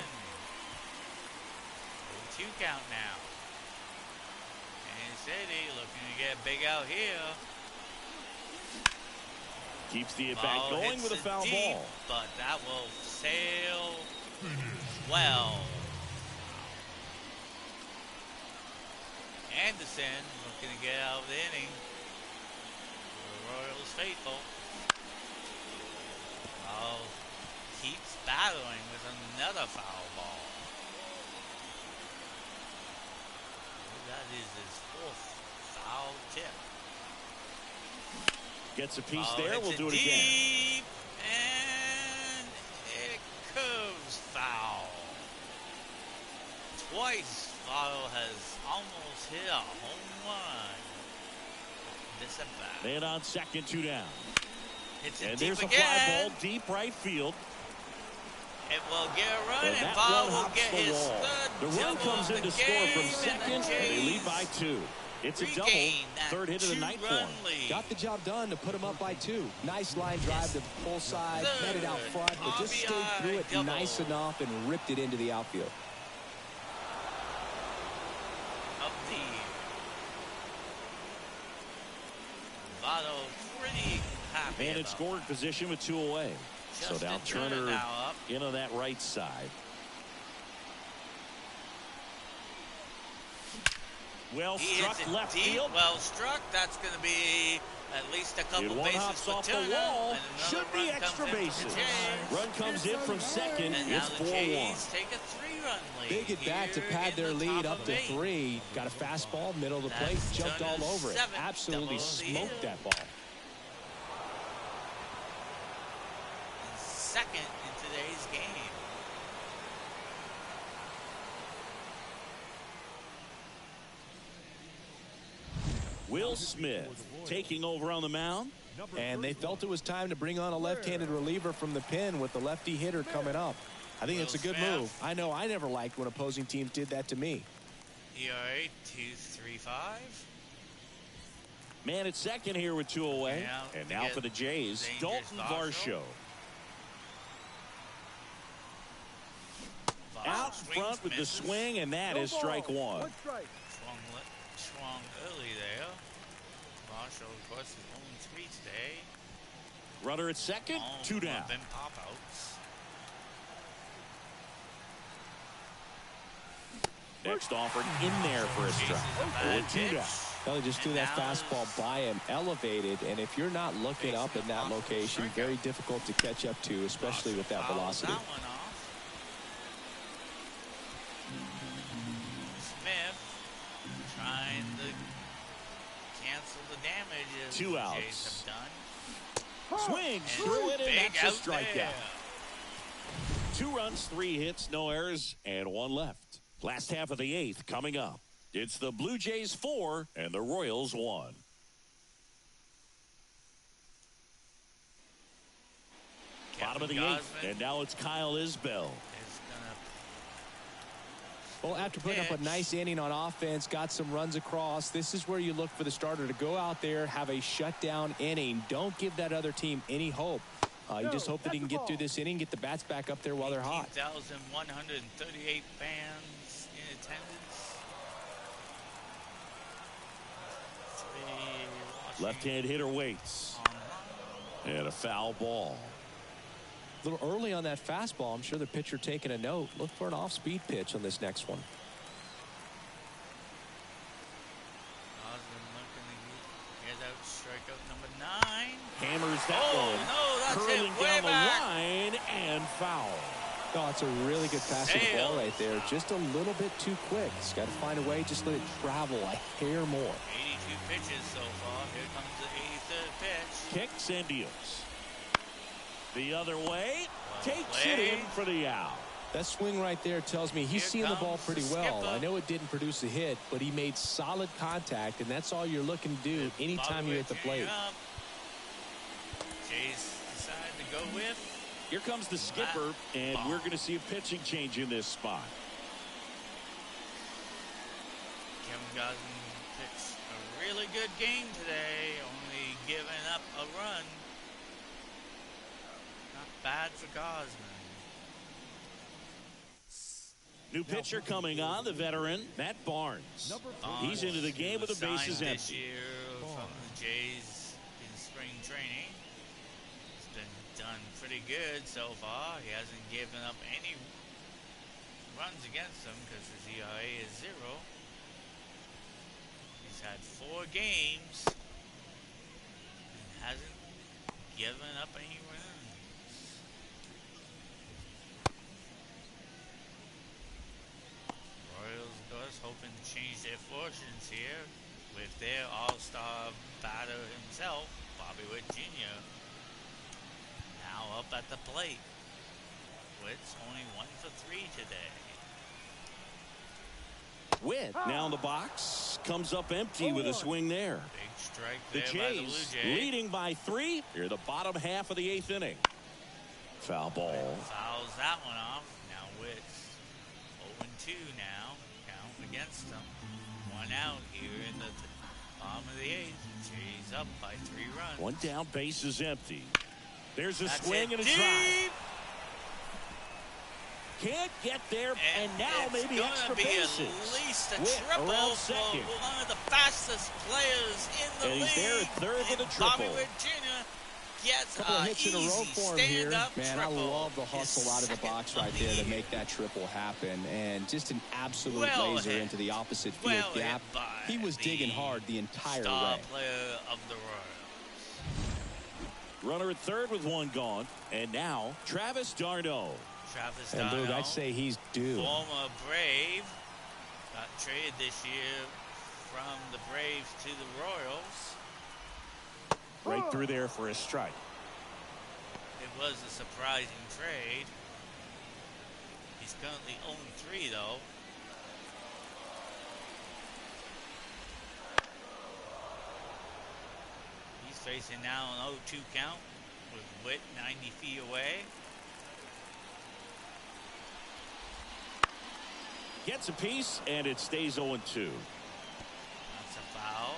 2 count now. And City looking to get big out here. Keeps the at-bat going with a foul ball. But that will sail well. Anderson looking to get out of the inning. The Royals faithful. Keeps battling with another foul ball. That is his 4th foul tip. Gets a piece there. We'll do it deep, again. And it curves foul. Twice Votto has almost hit a home run. This at bat. Man on second, 2 down. And there's again. A fly ball deep right field. It will get a run, and that Votto one will hops get the his wall. 3rd The run comes in to score from second, and they lead by 2. It's a double, 3rd hit of the night for him. Got the job done to put him up by 2. Nice line drive to pull side, headed out front, but just stayed through it nice enough and ripped it into the outfield. Votto pretty happy. Man in scoring position with 2 away. So now Turner in on that right side. Well struck left field. Well struck. That's going to be at least a couple bases hops for off Turner, the wall. Should be extra bases. Run comes in from second. And it's 4-1. Take a 3-run lead. Big at bat to pad their lead up to 3. Got a fastball, middle of the plate, jumped all over it. Absolutely smoked that ball. Second in today's game. Will Smith taking over on the mound. And they felt it was time to bring on a left-handed reliever from the pen with the lefty hitter coming up. I think it's a good move. I know I never liked when opposing teams did that to me. ERA 2.35. Man at second here with 2 away. And now for the Jays, Dalton Varsho. Out front with the swing, and that is strike one. Swung early there. Varsho, of course, is 0-3 today. Runner at second, 2 down. Been pop-outs. Next offered in there for a strike. 2 down. Well, they just threw that fastball by him, elevated, and if you're not looking up in that location, very difficult to catch up to, especially with that velocity. Smith trying to cancel the damage. 2 outs. Swings through it, and that's a strikeout. 2 runs, 3 hits, no errors, and 1 left. Last half of the 8th coming up. It's the Blue Jays 4 and the Royals 1. Bottom of the 8th, and now it's Kyle Isbell. Well, after putting up a nice inning on offense, got some runs across, this is where you look for the starter to go out there, have a shutdown inning. Don't give that other team any hope. You just hope that he can get through this inning, get the bats back up there while they're hot. 18,138 fans in attendance. Left-hand hitter waits. And a foul ball. A little early on that fastball. I'm sure the pitcher taking a note. Look for an off-speed pitch on this next one. Osmond looking to get out strikeout number 9. Hammers that one. No, that's curling it. Way down back. the line and foul. Oh, it's a really good pass to the ball right there. Just a little bit too quick. He's got to find a way. Just let it travel a hair more. 82 pitches so far. Here comes the 83rd pitch. Kicks and deals. The other way. Takes it in for the out. That swing right there tells me he's seeing the ball pretty well. I know it didn't produce a hit, but he made solid contact, and that's all you're looking to do anytime you're at the plate. Jays decide to go with. Here comes the skipper, and we're going to see a pitching change in this spot. Kevin Gosman pitched a really good game today, only giving up a run. Not bad for Gosman. New pitcher coming on, the veteran, Matt Barnes. He's into the game with the bases empty. This year from the Jays in spring training. He's been done pretty good so far. He hasn't given up any runs against him because his ERA is 0. He's had 4 games and hasn't given up any runs. Royals, of course, hoping to change their fortunes here with their all-star batter himself, Bobby Witt Jr. Now up at the plate. Witt's only 1 for 3 today. Witt now in the box, comes up empty with a swing there. Big strike The there by the Blue Jays Jays. leading by 3 here the bottom half of the 8th inning. Foul ball. Fouls that one off. Now Witt's 0-2 now. Count against them. 1 out here in the bottom of the 8th. Jays up by 3 runs. 1 down, base is empty. There's a That's swing it. and a Deep. drive. Can't get there, and now maybe extra bases. At least a Witt triple around for second. one of the fastest players in the And league. he's there at third with a triple. Bobby Witt Jr. gets Couple of hits in a row for him here. Man, I triple. love the hustle out of the box right there to make that triple happen. And just an absolute laser into the opposite field gap. He was digging hard the entire star way. player of the Royals. Runner at third with 1 gone. And now, Travis d'Arnaud. Travis And Luke, d'Arnaud, I'd say he's due. former Brave, got traded this year from the Braves to the Royals. Right through there for a strike. It was a surprising trade. He's currently 0-3 though. facing now an 0-2 count with Witt 90 feet away. Gets a piece, and it stays 0-2. That's a foul.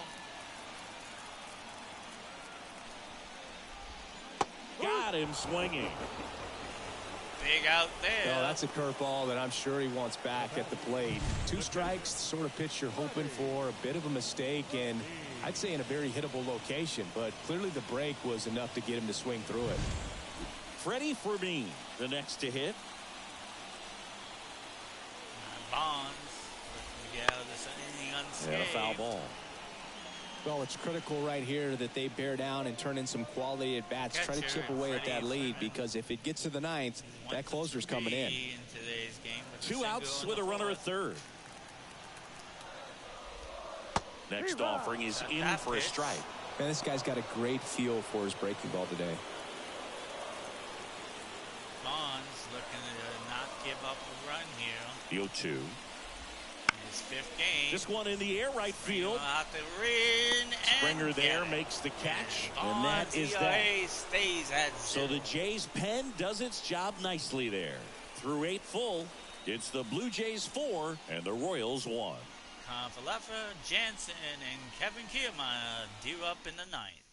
Got him swinging. Big out there. Oh, that's a curveball that I'm sure he wants back at the plate. 2 strikes, the sort of pitch you're hoping for. A bit of a mistake, and I'd say in a very hittable location, but clearly the break was enough to get him to swing through it. Freddie Fermin, the next to hit. Bonds looking to get out of this inning unscathed. And a foul ball. Well, it's critical right here that they bear down and turn in some quality at bats. Try to chip away at that lead, because if it gets to the 9th, that closer's coming in. Today's game with 2 outs with a runner at third. Next offering is in for a strike. Man, this guy's got a great feel for his breaking ball today. Bonds looking to not give up a run here. The 0-2. His 5th game. This one in the air, right field. Out the ring, Springer there makes the catch, and that is that. Stays at 0. So the Jays' pen does its job nicely there. Through 8 full, it's the Blue Jays 4 and the Royals 1. Falefa, Jansen, and Kevin Kiermaier due up in the 9th.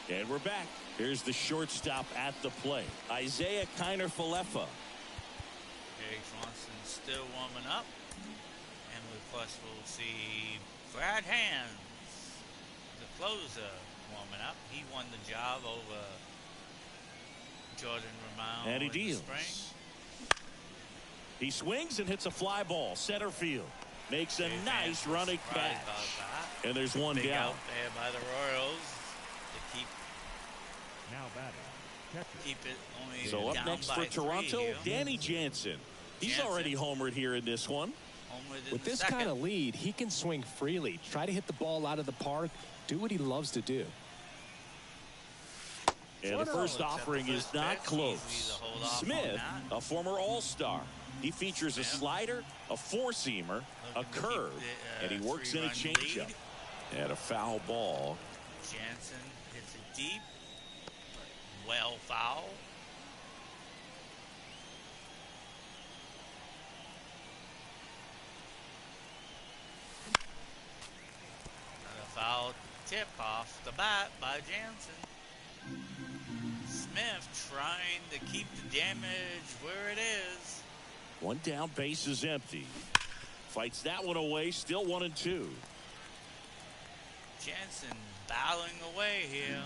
And we're back. Here's the shortstop at the plate, Isaiah Kiner-Falefa. Jake Swanson still warming up. And of course we'll see Brad Hands, the closer, warming up. He won the job over Jordan Romano. And he in the deals. spring. He swings and hits a fly ball, center field. Makes a nice running catch. And there's one Big down. out there by the Royals to keep Now batting, keep it only So up down next by for Toronto, 3 here. Danny Jansen. He's already homered here in this one. With this kind of lead, he can swing freely. Try to hit the ball out of the park. Do what he loves to do. And the first offering is not close. Smith, a former All-Star. He features a slider, a four-seamer, a curve, and he works in a changeup. And a foul ball. Jansen hits it deep, but well foul. Another foul tip off the bat by Jansen. Smith trying to keep the damage where it is. One down, base is empty. Fights that one away, still 1-2. Jansen battling away here.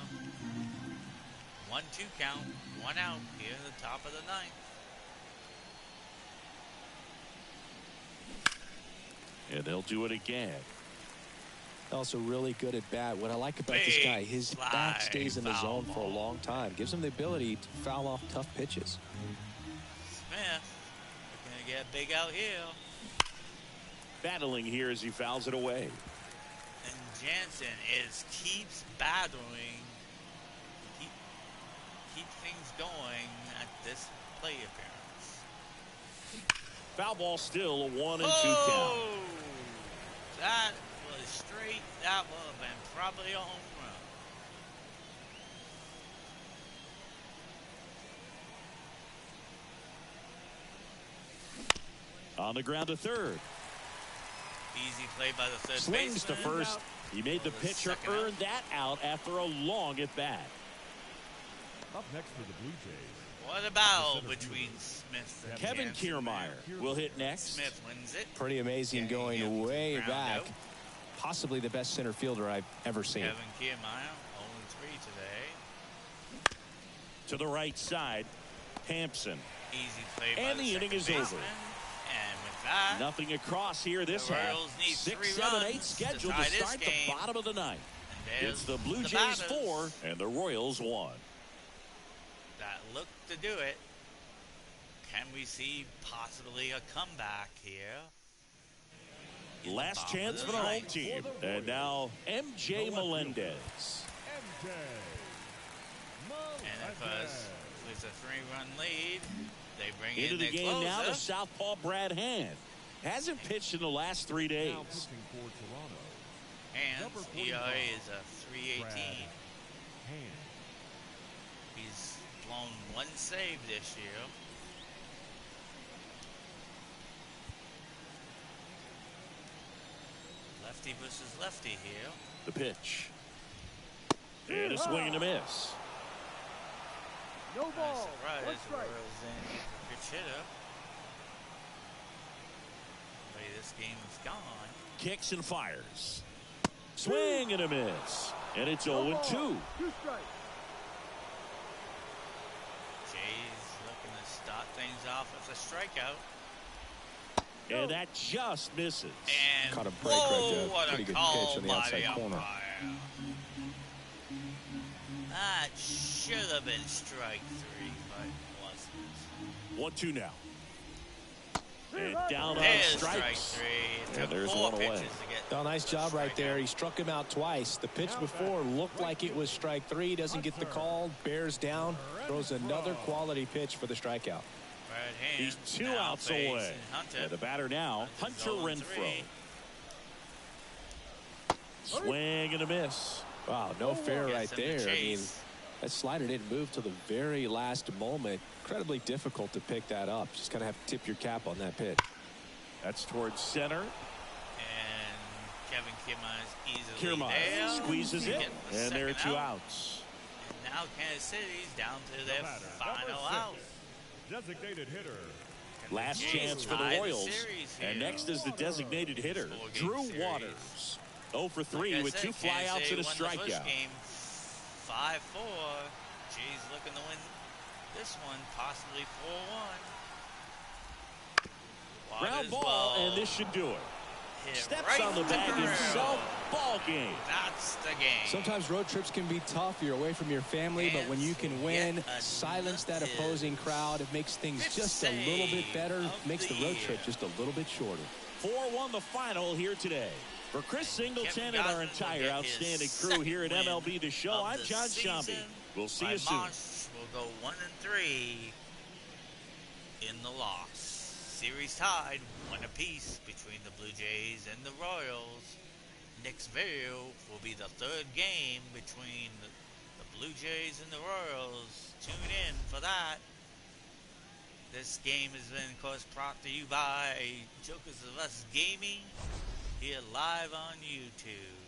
1-2 count, 1 out here at the top of the 9th. And they'll do it again. Also really good at bat. What I like about this guy, his bat stays in the zone for a long time. Gives him the ability to foul off tough pitches. Smith going to get big out here. Battling here as he fouls it away. And Jansen keeps battling. Keep things going at this plate appearance. Foul ball still a 1-2 count. count. That was straight. That would have been probably a home run. On the ground to third. Easy play by the third Swings baseman. to first. He made the pitcher earn that out after a long at bat. Up next for the Blue Jays. What a battle between Smith and Kevin Jansen. Kiermaier will hit next. Smith wins it. Pretty amazing, going way back. Possibly the best center fielder I've ever seen. Kevin Kiermaier, 0-3 today. To the right side, Hampson. Easy play by And the inning is over. And with that, Nothing across here this half. Royals need 6, 3 7, 8 runs scheduled to to tie start this the game. bottom of the 9th. And It's the Blue the Jays batters 4 and the Royals 1. that look to do it. Can we see possibly a comeback here? Last chance for the home team. And now MJ Melendez. MJ. And if there's a 3-run lead, they bring Into in the their game closer. now, the southpaw Brad Hand. Hasn't pitched in the last 3 days. Now pitching for Toronto. Hands ERA is a 3.18. own one save this year. Lefty versus lefty here. The pitch. And a swing and a miss. No ball. Surprise, One strike. Roseanne, pitch hitter. The way this game is gone. Kicks and fires. Swing and a miss. And it's 0-2. 2 strikes. Jays looking to start things off with a strikeout. And that just misses. And Caught a break whoa, right there. what Pretty a good call pitch on the by outside corner. umpire. That should have been strike 3, but wasn't. 1-2 now. And down on There's strikes. strike 3. It And took there's 4 one away. pitches to get Oh, nice job right there. He struck him out twice. The pitch before looked like it was strike 3. Doesn't get the call. Bears down. Throws another quality pitch for the strikeout. Right hand. He's 2 Now outs away. facing Hunter. And the batter now, Hunter Renfroe. Swing and a miss. Wow, no fair right Gets in the there. I mean, chase. that slider didn't move till the very last moment. Incredibly difficult to pick that up. Just kind of have to tip your cap on that pitch. That's towards center. And Kevin Kiermaier easily there. Kiermaier squeezes it. Getting the And there are second 2 out. outs. And now Kansas City's down to their batter, final number out. 6, designated hitter. Last Jays chance for the tie Royals. series And here. next is the designated hitter, 4-game Drew series. Waters. 0 for 3 Like I with said, 2 Kansas flyouts City and a won the first strikeout. game 5-4. Jays looking to win this one, possibly 4-1. Ground ball, and this should do it. Hit Steps right on the to bag ground. himself. Ball game. That's the game. Sometimes road trips can be tough. You're away from your family, but when you can win, silence that opposing crowd, it makes things just a little bit better, makes the road trip just a little bit shorter. 4-1 the final here today. For Chris Singleton and our entire outstanding crew here at MLB The Show, I'm John Shambi. We'll see you soon. We'll go 1-3 in the loss. Series tied 1 apiece between the Blue Jays and the Royals. Nixville will be the 3rd game between the Blue Jays and the Royals. Tune in for that. This game has been, of course, brought to you by Jokers of Us Gaming here live on YouTube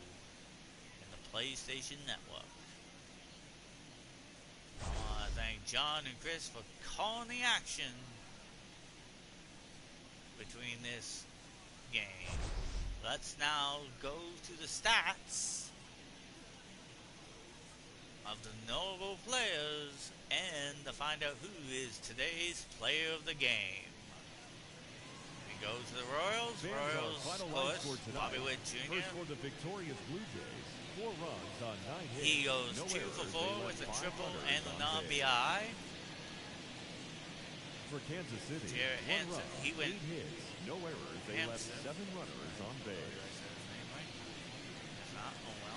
and the PlayStation Network. I want to thank John and Chris for calling the action between this game. Let's now go to the stats of the notable players and to find out who is today's player of the game. We go to the Royals. Royals, of course, Bobby Witt Jr. First for the victorious Blue Jays. 4 runs on 9 hits. He goes No 2 for errors. 4 They with a left 5 triple runners and an on base. RBI. For Kansas City, Jarrett 1 Hansen, run, he went 8 hits, no errors. They Hansen. left 7 runners on base.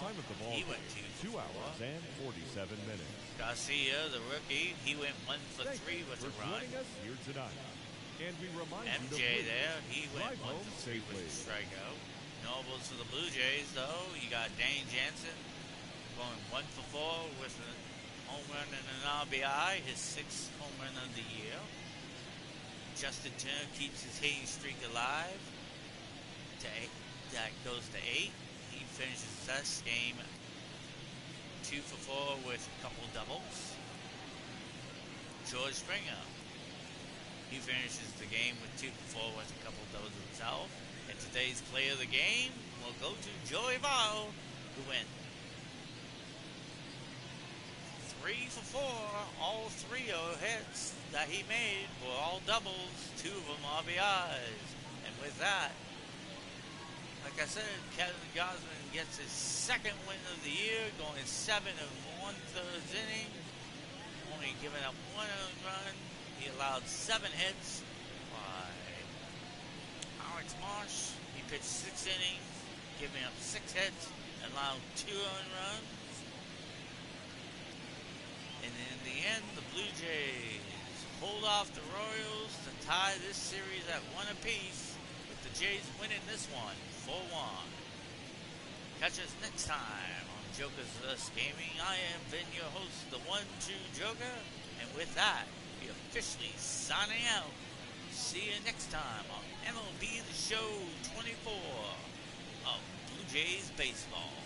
Time at the ball He game, went 2 hours and 47 minutes. Garcia, the rookie, he went 1 for Thank 3 you with for a run. joining us here tonight. And we remind you to MJ please there, he went drive 1 home for 3 with a safely. strikeout. Nobles for the Blue Jays, though. You got Dane Jansen going 1 for 4 with a home run and an RBI, his 6th home run of the year. Justin Turner keeps his hitting streak alive. That goes to 8. He finishes this game 2 for 4 with a couple doubles. George Springer, he finishes the game with 2 for 4 with a couple doubles himself. And today's player of the game will go to Joey Votto, who went 3 for 4. All 3 hits that he made were all doubles, 2 of them RBIs. And with that, like I said, Kevin Gausman gets his 2nd win of the year, going 7 1/3 innings, only giving up 1 earned run. He allowed 7 hits by Alex Marsh. He pitched 6 innings, giving up 6 hits, and allowed 2 earned runs. And in the end, the Blue Jays hold off the Royals to tie this series at 1 apiece, with the Jays winning this one 4-1. Catch us next time on Jokers of Us Gaming. I am Ben, your host, the 1-2 Joker, and with that, we're officially signing out. See you next time on MLB The Show 24 of Blue Jays Baseball.